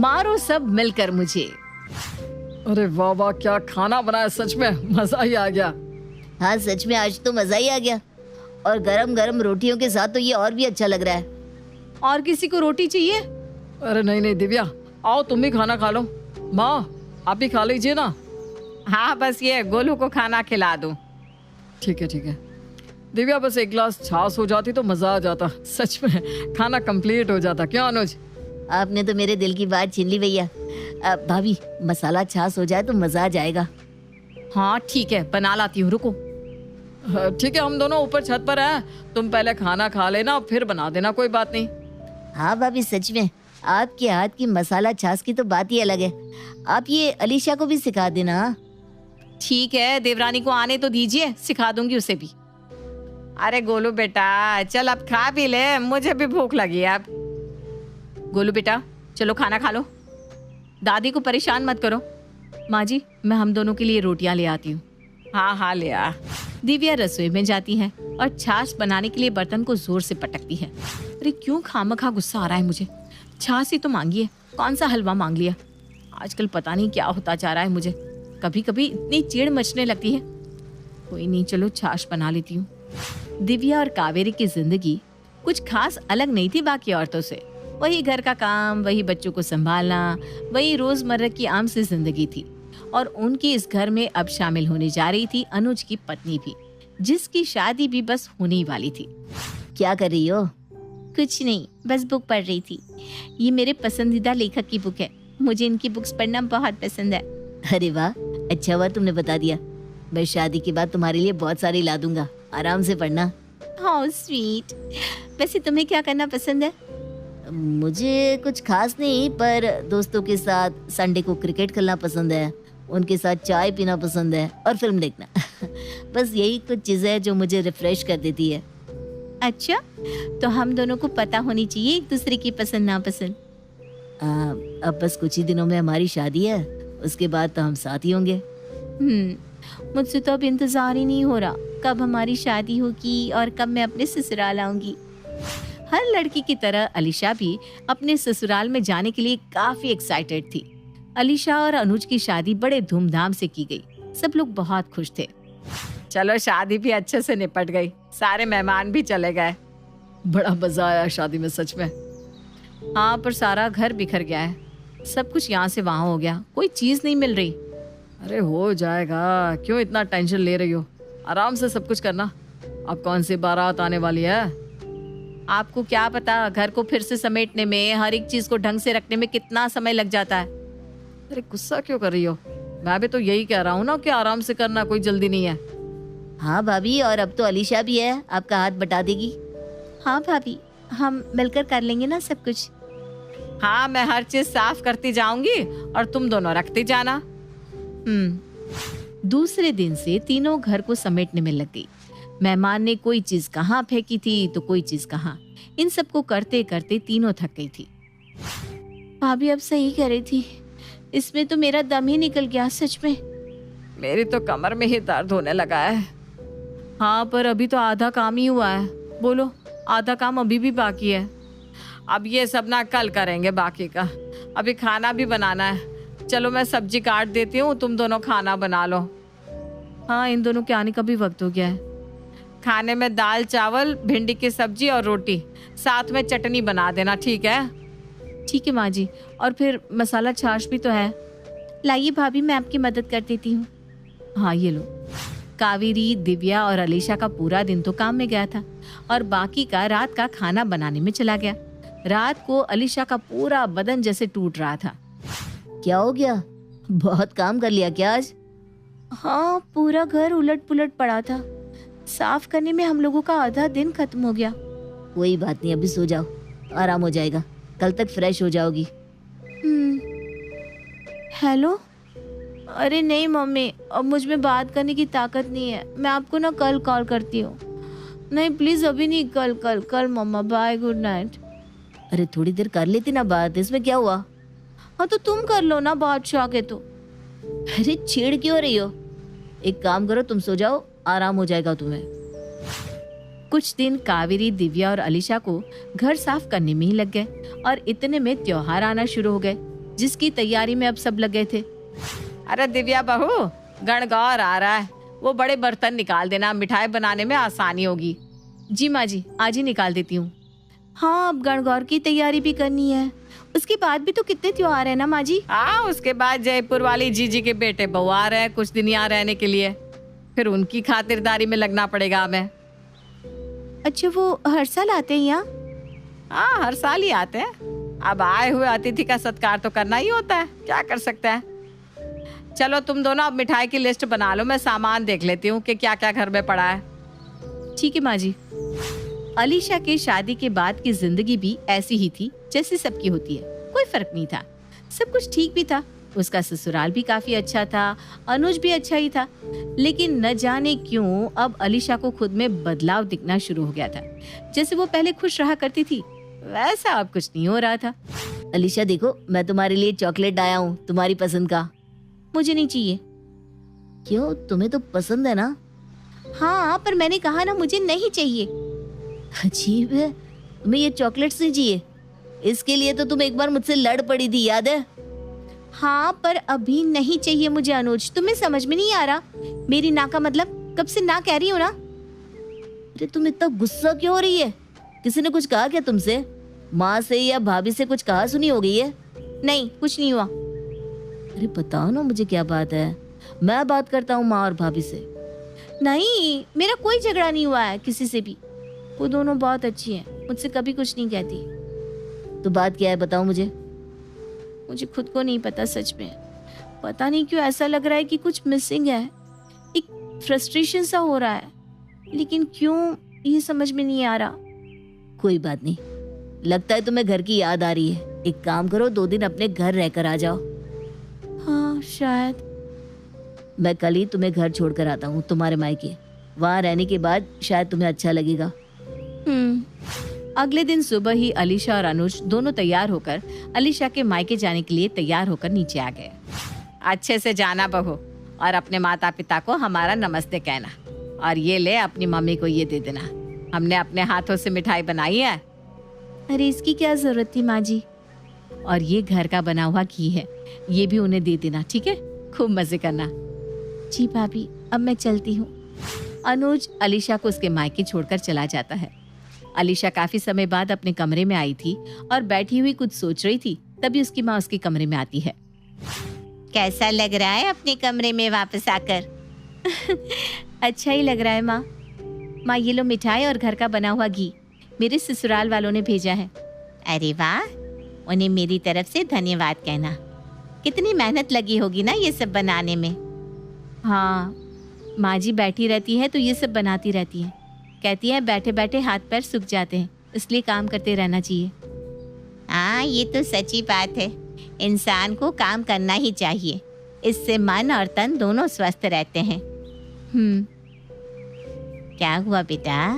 मारो सब मिलकर मुझे। अरे वाह वाह, क्या खाना बनाया, सच में मजा ही आ गया। हाँ सच में आज तो मजा ही आ गया, और गरम गरम रोटियों के साथ तो ये और भी अच्छा लग रहा है। और किसी को रोटी चाहिए? अरे नहीं नहीं दिव्या, आओ तुम भी खाना खा लो। माँ आप भी खा लीजिए ना। हाँ बस ये गोलू को खाना खिला दूं। ठीक है ठीक है। दिव्या बस एक गिलास छाछ हो जाती तो मजा आ जाता, सच में खाना कंप्लीट हो जाता। क्यों अनुज? आपने तो मेरे दिल की बात छीन ली भैया। भाभी मसाला छाछ हो जाए तो मजा आ जाएगा। हाँ ठीक है, बना लाती हूँ, रुको। ठीक है, हम दोनों ऊपर छत पर हैं, तुम पहले खाना खा लेना फिर बना देना, कोई बात नहीं। हाँ भाभी सच में आपके हाथ की मसाला छाछ की तो बात ही अलग है। आप ये अलीशा को भी सिखा देना। ठीक है, देवरानी को आने तो दीजिए, सिखा दूंगी उसे भी। अरे गोलू बेटा चल अब खा भी ले, मुझे भी भूख लगी है अब। गोलू बेटा चलो खाना खा लो, दादी को परेशान मत करो। माँ जी मैं हम दोनों के लिए रोटियां ले आती हूँ। हाँ हाँ ले आ। दिव्या रसोई में जाती है और छाछ बनाने के लिए बर्तन को जोर से पटकती है। अरे क्यों खामखा गुस्सा आ रहा है मुझे, छाछ ही तो मांगी है, कौन सा हलवा मांग लिया। आजकल पता नहीं क्या होता जा रहा है मुझे, कभी कभी इतनी चिढ़ मचने लगती है। कोई नहीं, चलो छाछ बना लेती हूँ। दिव्या और कावेरी की जिंदगी कुछ खास अलग नहीं थी बाकी औरतों से। वही घर का काम, वही बच्चों को संभालना, वही रोजमर्रा की आम सी जिंदगी थी। और उनकी इस घर में अब शामिल होने जा रही थी अनुज की पत्नी भी, जिसकी शादी भी बस होने ही वाली थी। क्या कर रही हो? कुछ नहीं, बस बुक पढ़ रही थी। ये मेरे पसंदीदा लेखक की बुक है, मुझे इनकी बुक्स पढ़ना बहुत पसंद है। अरे वाह, अच्छा हुआ तुमने बता दिया। मैं शादी के बाद तुम्हारे लिए बहुत सारी ला दूंगा, आराम से पढ़ना। How sweet. वैसे तुम्हें क्या करना पसंद है? मुझे कुछ खास नहीं, पर दोस्तों के साथ संडे को क्रिकेट खेलना पसंद है, उनके साथ चाय पीना पसंद है और फिल्म देखना। बस यही कुछ चीजें हैं जो मुझे रिफ्रेश कर देती है। अच्छा, तो हम दोनों को पता होनी चाहिए एक दूसरे की पसंद नापसंद। अब बस कुछ ही दिनों में हमारी शादी है, उसके बाद तो हम साथ ही होंगे। मुझसे तो अब इंतजार ही नहीं हो रहा कब हमारी शादी होगी और कब मैं अपने ससुराल आऊंगी। हर लड़की की तरह अलीशा भी अपने ससुराल में जाने के लिए काफी एक्साइटेड थी। अलीशा और अनुज की शादी बड़े धूमधाम से की गई, सब लोग बहुत खुश थे। चलो शादी भी अच्छे से निपट गई, सारे मेहमान भी चले गए। बड़ा मजा आया शादी में, सच में। हाँ पर सारा घर बिखर गया है, सब कुछ यहाँ से वहाँ हो गया, कोई चीज नहीं मिल रही। अरे हो जाएगा, क्यों इतना टेंशन ले रही हो, आराम से सब कुछ करना। अब कौन सी बारात आने वाली है? आपको क्या पता, घर को फिर से समेटने में, हर एक चीज को ढंग से रखने में कितना समय लग जाता है। अरे गुस्सा क्यों कर रही हो, मैं भी तो यही कह रहा हूँ ना कि आराम से करना, कोई जल्दी नहीं है। हाँ भाभी, और अब तो अलीशा भी है, आपका हाथ बटा देगी। हाँ भाभी, हम मिलकर कर लेंगे ना सब कुछ। हाँ मैं हर चीज साफ करती जाऊंगी और तुम दोनों रखते जाना। दूसरे दिन से तीनों घर को समेटने में लग गई। मेहमान ने कोई चीज कहाँ फेंकी थी तो कोई चीज कहाँ, इन सबको करते करते तीनों थक गई थी। भाभी अब सही कह रही थी, इसमें तो मेरा दम ही निकल गया सच में। मेरी तो कमर में ही दर्द होने लगा है। हाँ पर अभी तो आधा काम ही हुआ है, बोलो आधा काम अभी भी बाकी है। अब ये सब ना कल करेंगे बाकी का, अभी खाना भी बनाना है। चलो मैं सब्जी काट देती हूँ, तुम दोनों खाना बना लो। हाँ इन दोनों के आने का भी वक्त हो गया है। खाने में दाल चावल, भिंडी की सब्जी और रोटी, साथ में चटनी बना देना, ठीक है? ठीक है माँ जी, और फिर मसाला छाछ भी तो है। लाइए भाभी, मैं आपकी मदद कर देती हूँ। हाँ ये लो। कावेरी, दिव्या और अलीशा का पूरा दिन तो काम में गया था और बाकी का रात का खाना बनाने में चला गया। रात को अलीशा का पूरा बदन जैसे टूट रहा था। क्या हो गया, बहुत काम कर लिया क्या आज? हाँ पूरा घर उलट पुलट पड़ा था, साफ करने में हम लोगों का आधा दिन खत्म हो गया। कोई बात नहीं, अभी सो जाओ, आराम हो जाएगा, कल तक फ्रेश हो जाओगी। हेलो। अरे नहीं मम्मी, अब मुझ में बात करने की ताकत नहीं है, मैं आपको ना कल कॉल करती हूँ। नहीं प्लीज अभी नहीं, कल कल कल मम्मा, बाय, गुड नाइट। अरे थोड़ी देर कर लेती ना बात, इसमें क्या हुआ? हाँ तो तुम कर लो ना बादशाह के तो। अरे छेड़ क्यों रही हो, एक काम करो तुम सो जाओ, आराम हो जाएगा तुम्हें। कुछ दिन कावेरी, दिव्या और अलीशा को घर साफ करने में ही लग गए और इतने में त्योहार आना शुरू हो गए। जिसकी तैयारी में अब सब लग गए थे। अरे दिव्या बहू, गणगौर आ रहा है, वो बड़े बर्तन निकाल देना, मिठाई बनाने में आसानी होगी। जी माँ जी, आज ही निकाल देती हूँ। हाँ, अब गणगौर की तैयारी भी करनी है, उसके बाद भी तो कितने त्योहार है ना माँ जी। हाँ, उसके बाद जयपुर वाली जीजी के बेटे बहू आ रहे हैं कुछ दिन यहाँ रहने के लिए, फिर उनकी खातिरदारी में लगना पड़ेगा हमें। अच्छा, वो हर साल आते हैं यहाँ? हाँ, हर साल ही आते हैं। अब आए हुए अतिथि का सत्कार तो करना ही होता है, क्या कर सकते हैं। चलो तुम दोनों अब मिठाई की लिस्ट बना लो, मैं सामान देख लेती हूँ कि क्या क्या घर में पड़ा है। ठीक है माँ जी। अलीशा के शादी के बाद की जिंदगी भी ऐसी ही थी जैसी सबकी होती है, कोई फर्क नहीं था, सब कुछ ठीक भी था। उसका ससुराल भी काफी अच्छा था, अनुज भी अच्छा ही था, लेकिन न जाने क्यों अब अलीशा को खुद में बदलाव दिखना शुरू हो गया था। जैसे वो पहले खुश रहा करती थी, वैसा अब कुछ नहीं हो रहा था। अलीशा देखो, मैं तुम्हारे लिए चॉकलेट लाया हूँ, तुम्हारी पसंद का। मुझे नहीं चाहिए। क्यों, तुम्हें तो पसंद है ना? हाँ, पर मैंने कहा ना मुझे नहीं चाहिए। अजीब है, तुम्हें ये चॉकलेट्स नहीं चाहिए? इसके लिए तो तुम एक बार मुझसे लड़ पड़ी थी, याद है? हाँ, पर अभी नहीं चाहिए मुझे अनुज, तुम्हें समझ में नहीं आ रहा? मेरी ना का मतलब कब से ना कह रही हो ना। अरे तुम इतना गुस्सा क्यों हो रही है? किसी ने कुछ कहा क्या तुमसे? माँ से या भाभी से कुछ कहा सुनी हो गई है? नहीं, कुछ नहीं हुआ। अरे बताओ ना मुझे, क्या बात है? मैं बात करता हूँ माँ और भाभी से। नहीं, मेरा कोई झगड़ा नहीं हुआ है किसी से भी, वो दोनों बहुत अच्छी हैं, मुझसे कभी कुछ नहीं कहती। तो बात क्या है, बताओ मुझे। मुझे खुद को नहीं पता, सच में पता नहीं क्यों ऐसा लग रहा है कि कुछ मिसिंग है, एक फ्रस्ट्रेशन सा हो रहा है, लेकिन क्यों ये समझ में नहीं आ रहा। कोई बात नहीं, लगता है तुम्हें घर की याद आ रही है। एक काम करो, 2 दिन अपने घर रहकर आ जाओ। हाँ, शायद। मैं कल ही तुम्हें घर छोड़कर आता हूँ तुम्हारे मायके। वहाँ रहने के बाद शायद तुम्हें अच्छा लगेगा। अगले दिन सुबह ही अलीशा और अनुज दोनों तैयार होकर अलीशा के मायके जाने के लिए तैयार होकर नीचे आ गए। अच्छे से जाना बहू, और अपने माता पिता को हमारा नमस्ते कहना, और ये ले अपनी मम्मी को ये दे देना, हमने अपने हाथों से मिठाई बनाई है। अरे इसकी क्या जरूरत थी माँ जी। और ये घर का बना हुआ घी है, ये भी उन्हें दे देना, ठीक है? खूब मजे करना। जी भाभी, अब मैं चलती हूँ। अनुज अलीशा को उसके मायके छोड़कर चला जाता है। अलीशा काफी समय बाद अपने कमरे में आई थी और बैठी हुई कुछ सोच रही थी, तभी उसकी माँ उसके कमरे में आती है। कैसा लग रहा है अपने कमरे में वापस आकर? अच्छा ही लग रहा है माँ। माँ, ये लो मिठाई और घर का बना हुआ घी, मेरे ससुराल वालों ने भेजा है। अरे वाह, उन्हें मेरी तरफ से धन्यवाद कहना। कितनी मेहनत लगी होगी ना ये सब बनाने में। हाँ, माँ जी बैठी रहती है तो ये सब बनाती रहती है, कहती है बैठे बैठे हाथ पैर सूख जाते हैं, इसलिए काम करते रहना चाहिए। हाँ, ये तो सच्ची बात है, इंसान को काम करना ही चाहिए, इससे मन और तन दोनों स्वस्थ रहते हैं। क्या हुआ बेटा,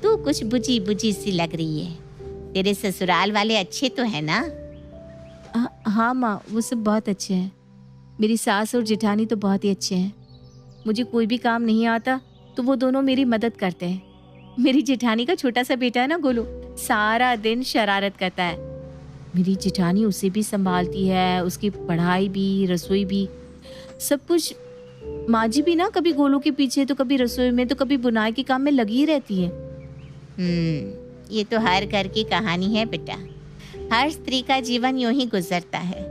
तू कुछ बुझी बुझी सी लग रही है। तेरे ससुराल वाले अच्छे तो है ना? हाँ माँ, वो सब बहुत अच्छे हैं। मेरी सास और जेठानी तो बहुत ही अच्छे हैं। मुझे कोई भी काम नहीं आता तो वो दोनों मेरी मदद करते हैं। मेरी जेठानी का छोटा सा बेटा है ना गोलू, सारा दिन शरारत करता है। मेरी जेठानी उसे भी संभालती है, उसकी पढ़ाई भी, रसोई भी, सब कुछ। माँ जी भी ना कभी गोलू के पीछे तो कभी रसोई में तो कभी बुनाई के काम में लगी ही रहती है। ये तो हर घर की कहानी है बेटा, हर स्त्री का जीवन यूं ही गुजरता है।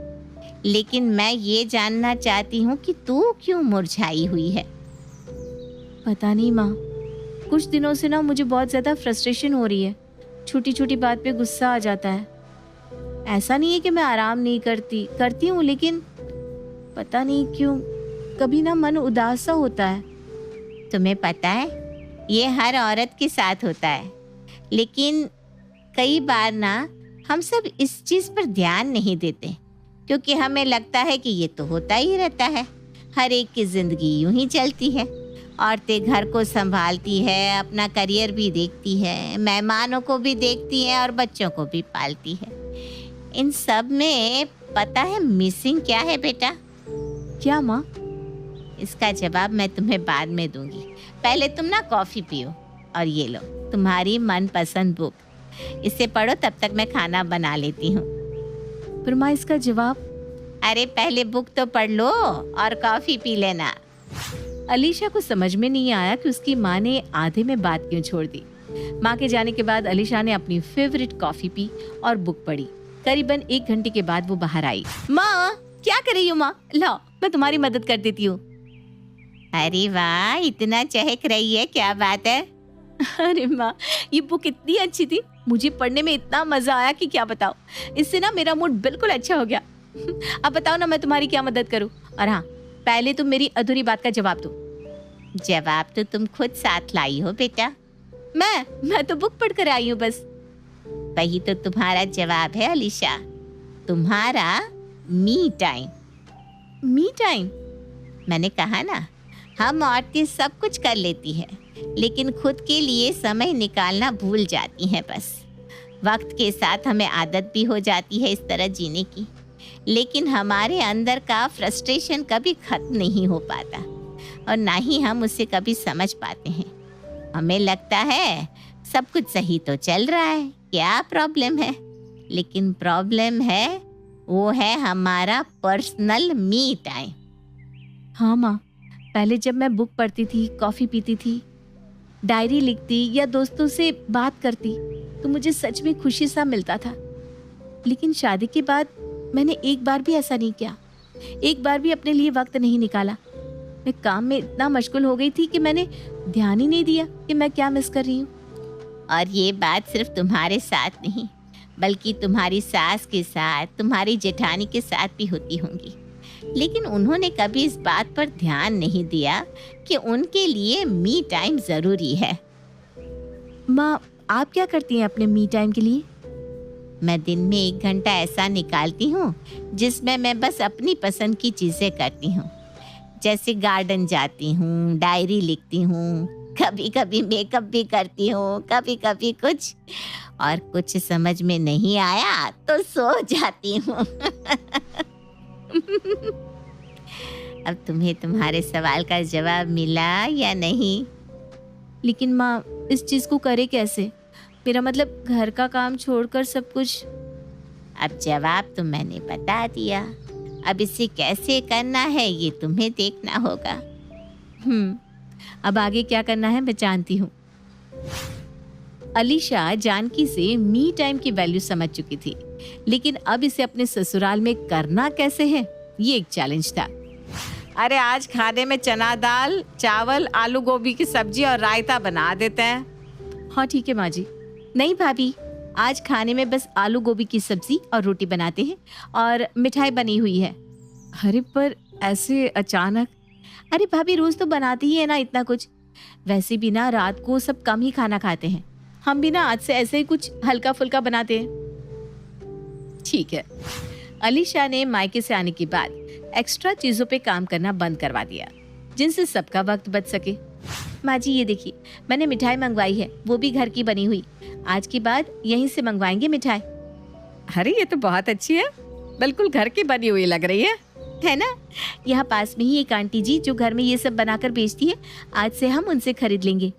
लेकिन मैं ये जानना चाहती हूँ कि तू क्यों मुरझाई हुई है? पता नहीं माँ, कुछ दिनों से ना मुझे बहुत ज्यादा फ्रस्ट्रेशन हो रही है, छोटी छोटी बात पे गुस्सा आ जाता है। ऐसा नहीं है कि मैं आराम नहीं करती हूँ, लेकिन पता नहीं क्यों कभी ना मन उदास सा होता है। तुम्हें पता है, ये हर औरत के साथ होता है, लेकिन कई बार ना हम सब इस चीज पर ध्यान नहीं देते, क्योंकि हमें लगता है कि ये तो होता ही रहता है, हर एक की जिंदगी यूं ही चलती है। औरतें घर को संभालती है, अपना करियर भी देखती है, मेहमानों को भी देखती है और बच्चों को भी पालती है। इन सब में पता है मिसिंग क्या है बेटा? क्या माँ? इसका जवाब मैं तुम्हें बाद में दूंगी, पहले तुम ना कॉफी पियो, और ये लो तुम्हारी मनपसंद बुक, इसे पढ़ो, तब तक मैं खाना बना लेती हूँ। पर माँ, इसका जवाब अरे पहले बुक तो पढ़ लो और कॉफी पी लेना। अलीशा को समझ में नहीं आया कि उसकी माँ ने आधे में बात क्यों छोड़ दी। माँ के जाने के बाद अलीशा ने अपनी फेवरेट कॉफी पी और बुक पढ़ी। करीबन 1 घंटे के बाद वो बाहर आई। माँ, क्या कर रही हो माँ? लाओ, मैं तुम्हारी मदद कर देती हूँ। अरे वाह, इतना चहक रही है, क्या बात है? अरे माँ, ये बुक इतनी अच्छी थी, मुझे पढ़ने में इतना मजा आया कि क्या बताओ। इससे ना मेरा मूड बिल्कुल अच्छा हो गया। अब बताओ ना, मैं तुम्हारी क्या मदद करूँ? और हाँ, पहले तुम मेरी अधूरी बात का जवाब दो। जवाब तो तुम खुद साथ लाई हो बेटा। मैं तो बुक पढ़ कर आई हूँ बस। वही तो तुम्हारा जवाब है अलीशा, तुम्हारा मी टाइम। Me time? मैंने कहा ना, हम औरतें सब कुछ कर लेती है, लेकिन खुद के लिए समय निकालना भूल जाती हैं। बस वक्त के साथ हमें आदत भी हो जाती है इस तरह जीने की, लेकिन हमारे अंदर का फ्रस्ट्रेशन कभी खत्म नहीं हो पाता और ना ही हम उसे कभी समझ पाते हैं। हमें लगता है सब कुछ सही तो चल रहा है, क्या प्रॉब्लम है? लेकिन प्रॉब्लम है, वो है हमारा पर्सनल मी टाइम। हाँ माँ, पहले जब मैं बुक पढ़ती थी, कॉफी पीती थी, डायरी लिखती या दोस्तों से बात करती तो मुझे सच में खुशी सा मिलता था। लेकिन शादी के बाद मैंने एक बार भी ऐसा नहीं किया, एक बार भी अपने लिए वक्त नहीं निकाला। मैं काम में इतना मशगूल हो गई थी कि मैंने ध्यान ही नहीं दिया कि मैं क्या मिस कर रही हूँ। और ये बात सिर्फ तुम्हारे साथ नहीं, बल्कि तुम्हारी सास के साथ, तुम्हारी जेठानी के साथ भी होती होंगी, लेकिन उन्होंने कभी इस बात पर ध्यान नहीं दिया कि उनके लिए मी टाइम जरूरी है। माँ, आप क्या करती हैं अपने मी टाइम के लिए? मैं दिन में 1 घंटा ऐसा निकालती हूँ जिसमें मैं बस अपनी पसंद की चीज़ें करती हूँ। जैसे गार्डन जाती हूँ, डायरी लिखती हूँ, कभी कभी मेकअप भी करती हूँ, कभी कभी कुछ, और कुछ समझ में नहीं आया तो सो जाती हूँ। अब तुम्हें तुम्हारे सवाल का जवाब मिला या नहीं? लेकिन माँ, इस चीज को करे कैसे? मेरा मतलब घर का काम छोड़कर सब कुछ। अब जवाब तो मैंने बता दिया, अब इसे कैसे करना है ये तुम्हें देखना होगा। अब आगे क्या करना है मैं जानती हूँ। अलीशा जानकी से मी टाइम की वैल्यू समझ चुकी थी, लेकिन अब इसे अपने ससुराल में करना कैसे है, ये एक चैलेंज था। अरे आज खाने में चना दाल, चावल, आलू गोभी की सब्जी और रायता बना देते हैं। हाँ ठीक है माँ जी। नहीं भाभी, आज खाने में बस आलू गोभी की सब्जी और रोटी बनाते हैं और मिठाई बनी हुई है। अरे पर ऐसे अचानक? अरे भाभी रोज तो बनाती ही है ना इतना कुछ। वैसे भी ना रात को सब कम ही खाना खाते हैं, हम भी ना आज से ऐसे ही कुछ हल्का फुल्का बनाते हैं। ठीक है। अलीशा ने मायके से आने के बाद एक्स्ट्रा चीजों पे काम करना बंद करवा दिया, जिनसे सबका वक्त बच सके। माँ जी ये देखिए, मैंने मिठाई मंगवाई है, वो भी घर की बनी हुई। आज के बाद यहीं से मंगवाएंगे मिठाई। अरे ये तो बहुत अच्छी है, बिल्कुल घर की बनी हुई लग रही है ना? यहाँ पास में ही एक आंटी जी जो घर में ये सब बनाकर बेचती है, आज से हम उनसे खरीद लेंगे।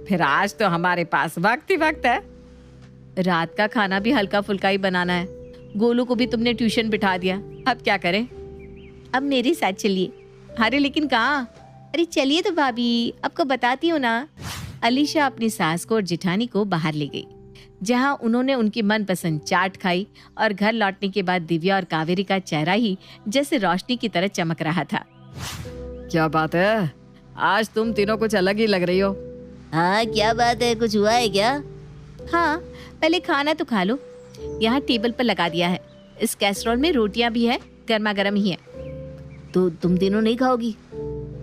फिर आज तो हमारे पास वक्त ही वक्त है। रात का खाना भी हल्का फुल्का ही बनाना है। गोलू को भी तुमने ट्यूशन बिठा दिया, अब क्या करें? अब मेरे साथ चलिए। अरे लेकिन कहाँ? अरे चलिए तो भाभी, आपको बताती हूँ ना। अलीशा अपनी सास को और जेठानी को बाहर ले गई, जहाँ उन्होंने उनकी मनपसंद चाट खाई और घर लौटने के बाद दिव्या और कावेरी का चेहरा ही जैसे रोशनी की तरह चमक रहा था। क्या बात है, आज तुम तीनों कुछ अलग ही लग रही हो। हाँ क्या बात है, कुछ हुआ है क्या? हाँ, पहले खाना तो खा लो, यहाँ टेबल पर लगा दिया है। इस कैसरोल में रोटियां भी है, गर्मा गर्म ही है। तो तुम तीनों नहीं खाओगी?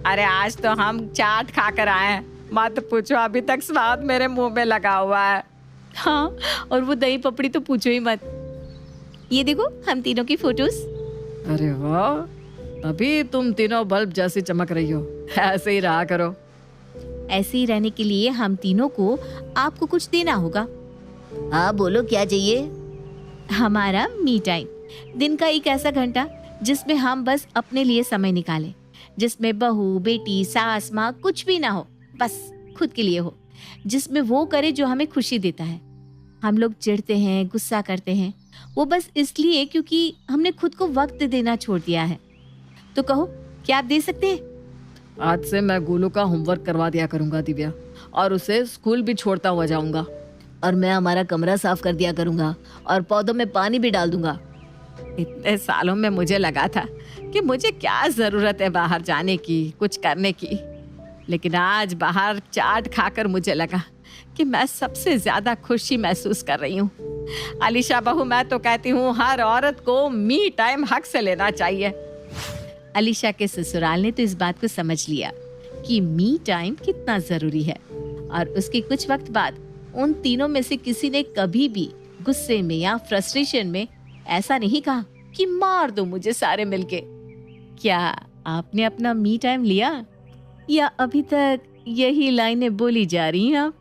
अरे आज तो हम चाट खा कर आए हैं, मत पूछो, अभी तक स्वाद मेरे मुंह में लगा हुआ है। हाँ, और वो दही पपड़ी तो पूछो ही मत। ये देखो हम तीनों की फोटोज। अरे वाह, तभी तुम तीनों बल्ब जैसी चमक रही हो, ऐसे ही रहा करो। ऐसे ही रहने के लिए हम तीनों को आपको कुछ देना होगा। हाँ बोलो, क्या चाहिए? हमारा मी टाइम, दिन का एक ऐसा घंटा जिसमें हम बस अपने लिए समय निकालें, जिसमें बहू, बेटी, सास, माँ कुछ भी ना हो, बस खुद के लिए हो, जिसमें वो करे जो हमें खुशी देता है। हम लोग चिढ़ते हैं, गुस्सा करते हैं वो बस इसलिए क्योंकि हमने खुद को वक्त देना छोड़ दिया है। तो कहो, क्या आप दे सकते हैं? आज से मैं गोलू का होमवर्क करवा दिया करूंगा दिव्या, और उसे स्कूल भी छोड़ता हुआ जाऊंगा। और मैं हमारा कमरा साफ कर दिया करूंगा और पौधों में पानी भी डाल दूंगा। इतने सालों में मुझे लगा था कि मुझे क्या जरूरत है बाहर जाने की, कुछ करने की, लेकिन आज बाहर चाट खाकर मुझे लगा कि मैं सबसे ज्यादा खुशी महसूस कर रही हूँ। अलीशा बहू, मैं तो कहती हूँ हर औरत को मी टाइम हक से लेना चाहिए। अलीशा के ससुराल ने तो इस बात को समझ लिया कि मी टाइम कितना जरूरी है, और उसके कुछ वक्त बाद उन तीनों में से किसी ने कभी भी गुस्से में या फ्रस्ट्रेशन में ऐसा नहीं कहा कि मार दो मुझे सारे मिलके। क्या आपने अपना मी टाइम लिया, या अभी तक यही लाइनें बोली जा रही हैं आप?